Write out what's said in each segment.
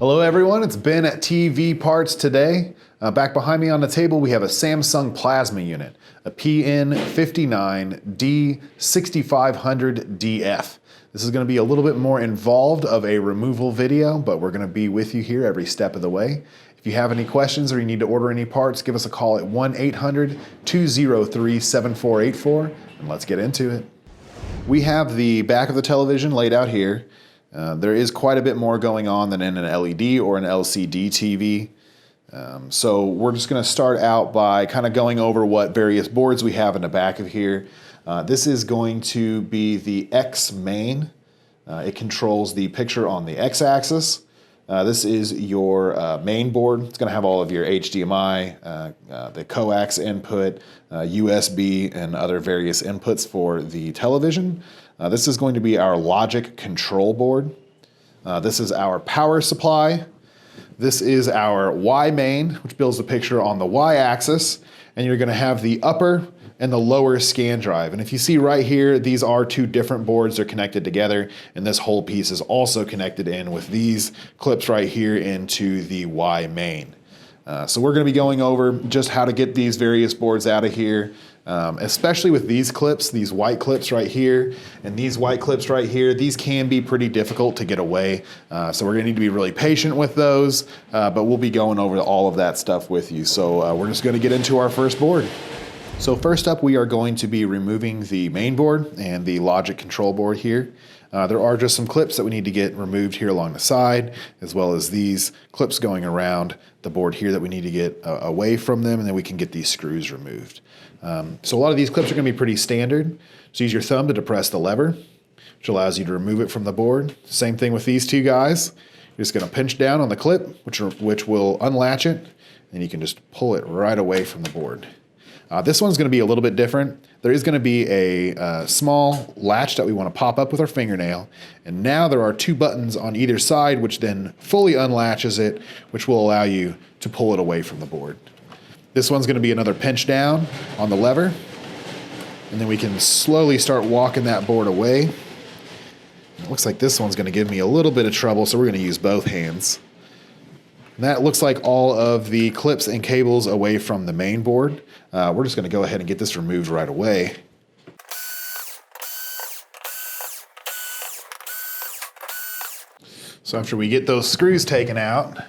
Hello everyone, it's Ben at TV Parts today. Back behind me on the table we have a Samsung plasma unit, a PN59D6500DF. This is going to be a little bit more involved of a removal video, but we're going to be with you here every step of the way. If you have any questions or you need to order any parts, give us a call at 1-800-203-7484 and let's get into it. We have the back of the television laid out here. There is quite a bit more going on than in an LED or an LCD TV. So we're just going to start out by kind of going over what various boards we have in the back of here. This is going to be the X main. It controls the picture on the X-axis. This is your main board. It's going to have all of your HDMI, the coax input, USB, and other various inputs for the television. This is going to be our logic control board. This is our power supply. This is our Y main, which builds the picture on the Y-axis. And you're going to have the upper and the lower scan drive. And if you see right here, these are two different boards. They're connected together, and this whole piece is also connected in with these clips right here into the Y main. So we're going to be going over just how to get these various boards out of here, especially with these clips, these white clips right here, and these white clips right here. These can be pretty difficult to get away, so we're going to need to be really patient with those, but we'll be going over all of that stuff with you. So we're just going to get into our first board. So first up, we are going to be removing the main board and the logic control board here. There are just some clips that we need to get removed here along the side, as well as these clips going around the board here that we need to get away from them, and then we can get these screws removed. So a lot of these clips are going to be pretty standard. So use your thumb to depress the lever, which allows you to remove it from the board. Same thing with these two guys. You're just going to pinch down on the clip, which will unlatch it, and you can just pull it right away from the board. This one's going to be a little bit different. There is going to be a small latch that we want to pop up with our fingernail, and now there are two buttons on either side which then fully unlatches it, which will allow you to pull it away from the board. This one's going to be another pinch down on the lever, and then we can slowly start walking that board away. It looks like this one's going to give me a little bit of trouble, so we're going to use both hands. And that looks like all of the clips and cables away from the main board. We're just going to go ahead and get this removed right away. So after we get those screws taken out,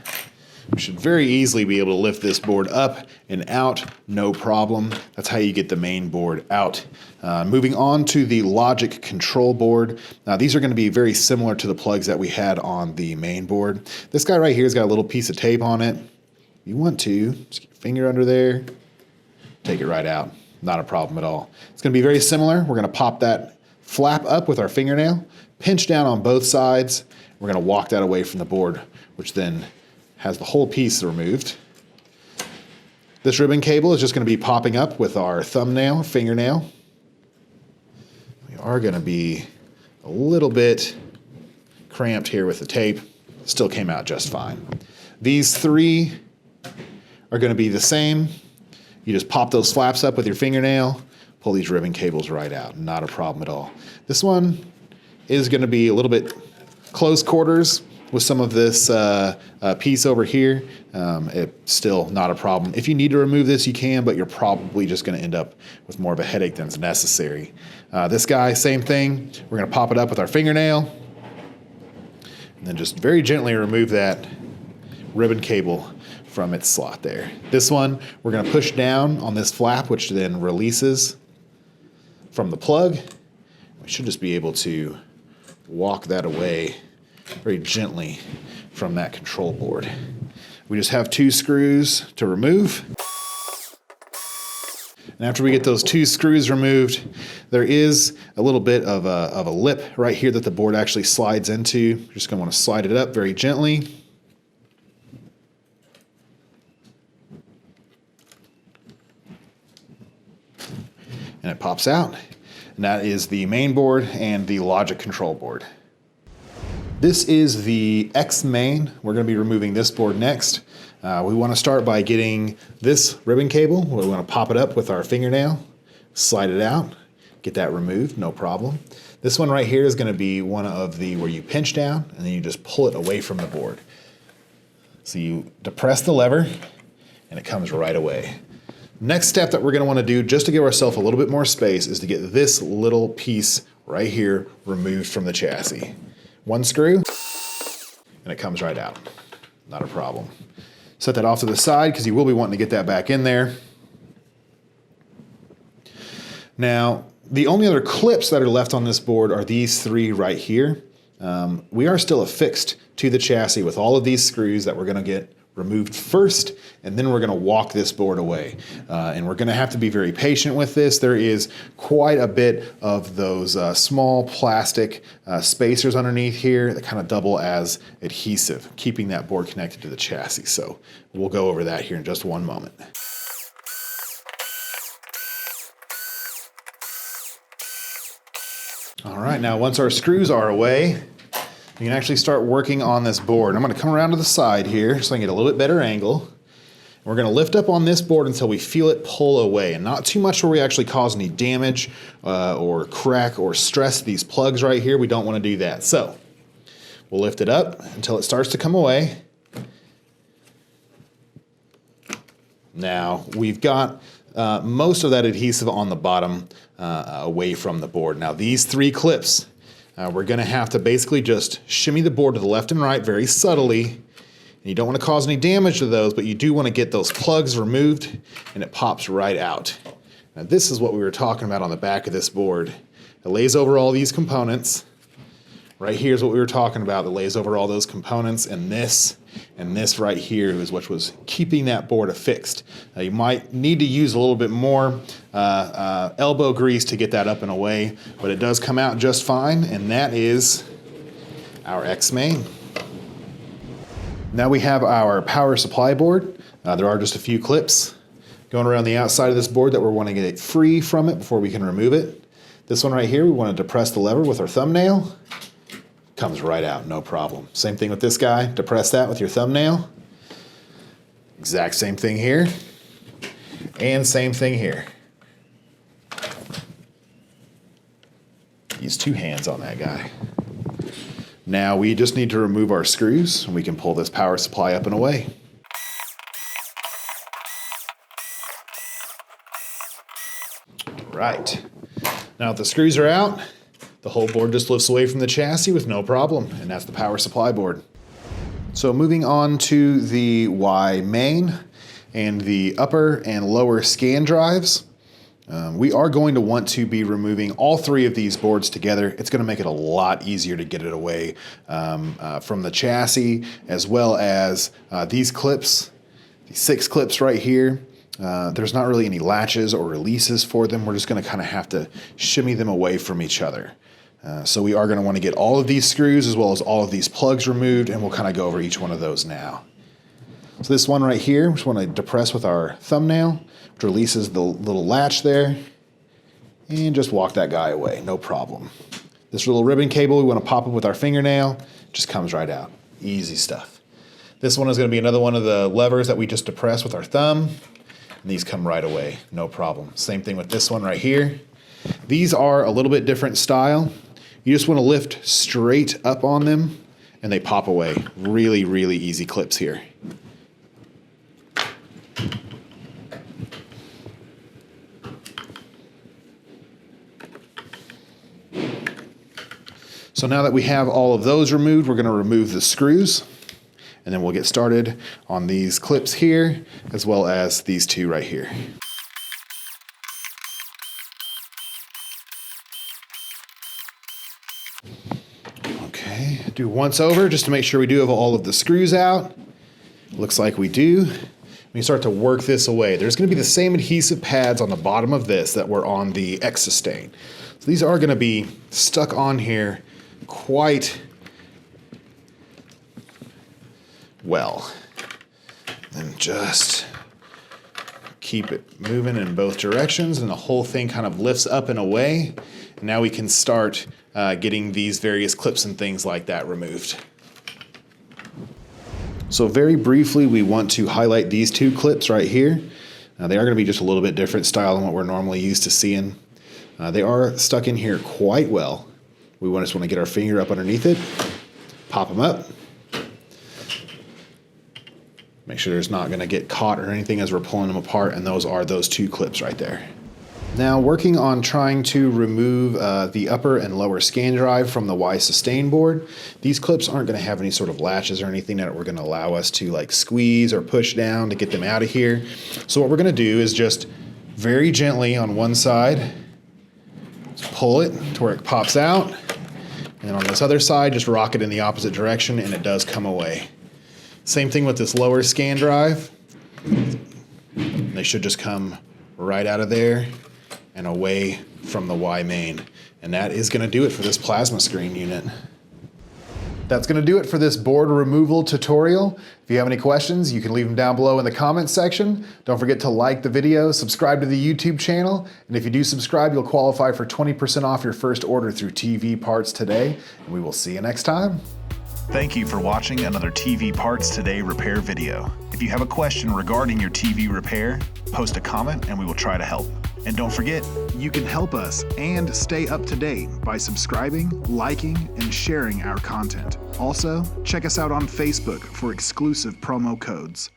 we should very easily be able to lift this board up and out, no problem. That's how you get the main board out. Moving on to the logic control board. Now these are going to be very similar to the plugs that we had on the main board. This guy right here has got a little piece of tape on it. If you want to, just get your finger under there, take it right out. Not a problem at all. It's going to be very similar. We're going to pop that flap up with our fingernail, pinch down on both sides. We're going to walk that away from the board, which then has the whole piece removed. This ribbon cable is just going to be popping up with our fingernail. We are going to be a little bit cramped here with the tape. Still came out just fine. These three are going to be the same. You just pop those flaps up with your fingernail, pull these ribbon cables right out. Not a problem at all. This one is going to be a little bit close quarters with some of this piece over here. It's still not a problem. If you need to remove this, you can, but you're probably just going to end up with more of a headache than is necessary. This guy, same thing. We're going to pop it up with our fingernail, and then just very gently remove that ribbon cable from its slot there. This one, we're going to push down on this flap, which then releases from the plug. We should just be able to walk that away very gently from that control board. We just have two screws to remove. And after we get those two screws removed, there is a little bit of a lip right here that the board actually slides into. You're just going to want to slide it up very gently. And it pops out. And that is the main board and the logic control board. This is the X main. We're going to be removing this board next. We want to start by getting this ribbon cable. We want to pop it up with our fingernail, slide it out, get that removed, no problem. This one right here is going to be one of the where you pinch down and then you just pull it away from the board. So you depress the lever and it comes right away. Next step that we're going to want to do just to give ourselves a little bit more space is to get this little piece right here removed from the chassis. One screw and it comes right out. Not a problem. Set that off to the side because you will be wanting to get that back in there. Now, the only other clips that are left on this board are these three right here. We are still affixed to the chassis with all of these screws that we're going to get removed first, and then we're going to walk this board away. And we're going to have to be very patient with this. There is quite a bit of those small plastic spacers underneath here that kind of double as adhesive, keeping that board connected to the chassis. So we'll go over that here in just one moment. All right, now once our screws are away, you can actually start working on this board. I'm going to come around to the side here so I can get a little bit better angle. We're going to lift up on this board until we feel it pull away, and not too much where we actually cause any damage or crack or stress these plugs right here. We don't want to do that. So we'll lift it up until it starts to come away. Now we've got most of that adhesive on the bottom away from the board. Now these three clips, we're going to have to basically just shimmy the board to the left and right very subtly. And you don't want to cause any damage to those, but you do want to get those plugs removed and it pops right out. Now this is what we were talking about on the back of this board. It lays over all these components. Right here is what we were talking about. It lays over all those components, and this right here is what was keeping that board affixed. You might need to use a little bit more elbow grease to get that up and away, but it does come out just fine, and that is our X-main. Now we have our power supply board. There are just a few clips going around the outside of this board that we're wanting to get it free from it before we can remove it. This one right here, we want to depress the lever with our thumbnail. Comes right out, no problem. Same thing with this guy, depress that with your thumbnail. Exact same thing here, and same thing here. Use two hands on that guy. Now we just need to remove our screws, and we can pull this power supply up and away. Right, now that the screws are out, the whole board just lifts away from the chassis with no problem, and that's the power supply board. So moving on to the Y main and the upper and lower scan drives, we are going to want to be removing all three of these boards together. It's going to make it a lot easier to get it away from the chassis, as well as these clips, these 6 clips right here. There's not really any latches or releases for them. We're just going to kind of have to shimmy them away from each other. So we are going to want to get all of these screws as well as all of these plugs removed, and we'll kind of go over each one of those now. So this one right here, we just want to depress with our thumbnail, which releases the little latch there, and just walk that guy away, no problem. This little ribbon cable, we want to pop up with our fingernail, just comes right out. Easy stuff. This one is going to be another one of the levers that we just depress with our thumb, and these come right away, no problem. Same thing with this one right here. These are a little bit different style. You just want to lift straight up on them and they pop away. Really, really easy clips here. So now that we have all of those removed, we're going to remove the screws, and then we'll get started on these clips here as well as these two right here. Do once over just to make sure we do have all of the screws out. Looks like we do. We start to work this away. There's going to be the same adhesive pads on the bottom of this that were on the X-Sustain. So these are going to be stuck on here quite well. And just keep it moving in both directions, and the whole thing kind of lifts up and away. And now we can start getting these various clips and things like that removed. So very briefly, we want to highlight these two clips right here. They are going to be just a little bit different style than what we're normally used to seeing. They are stuck in here quite well. We just want to get our finger up underneath it, pop them up, Make sure there's not gonna get caught or anything as we're pulling them apart, and those are those two clips right there. Now working on trying to remove the upper and lower scan drive from the Y sustain board. These clips aren't going to have any sort of latches or anything that are going to allow us to like squeeze or push down to get them out of here. So what we're going to do is just very gently on one side, pull it to where it pops out, and on this other side just rock it in the opposite direction and it does come away. Same thing with this lower scan drive. They should just come right out of there and away from the Y main. And that is gonna do it for this plasma screen unit. That's gonna do it for this board removal tutorial. If you have any questions, you can leave them down below in the comments section. Don't forget to like the video, subscribe to the YouTube channel, and if you do subscribe, you'll qualify for 20% off your first order through TV Parts Today, and we will see you next time. Thank you for watching another TV Parts Today repair video. If you have a question regarding your TV repair, post a comment and we will try to help. And don't forget, you can help us and stay up to date by subscribing, liking, and sharing our content. Also, check us out on Facebook for exclusive promo codes.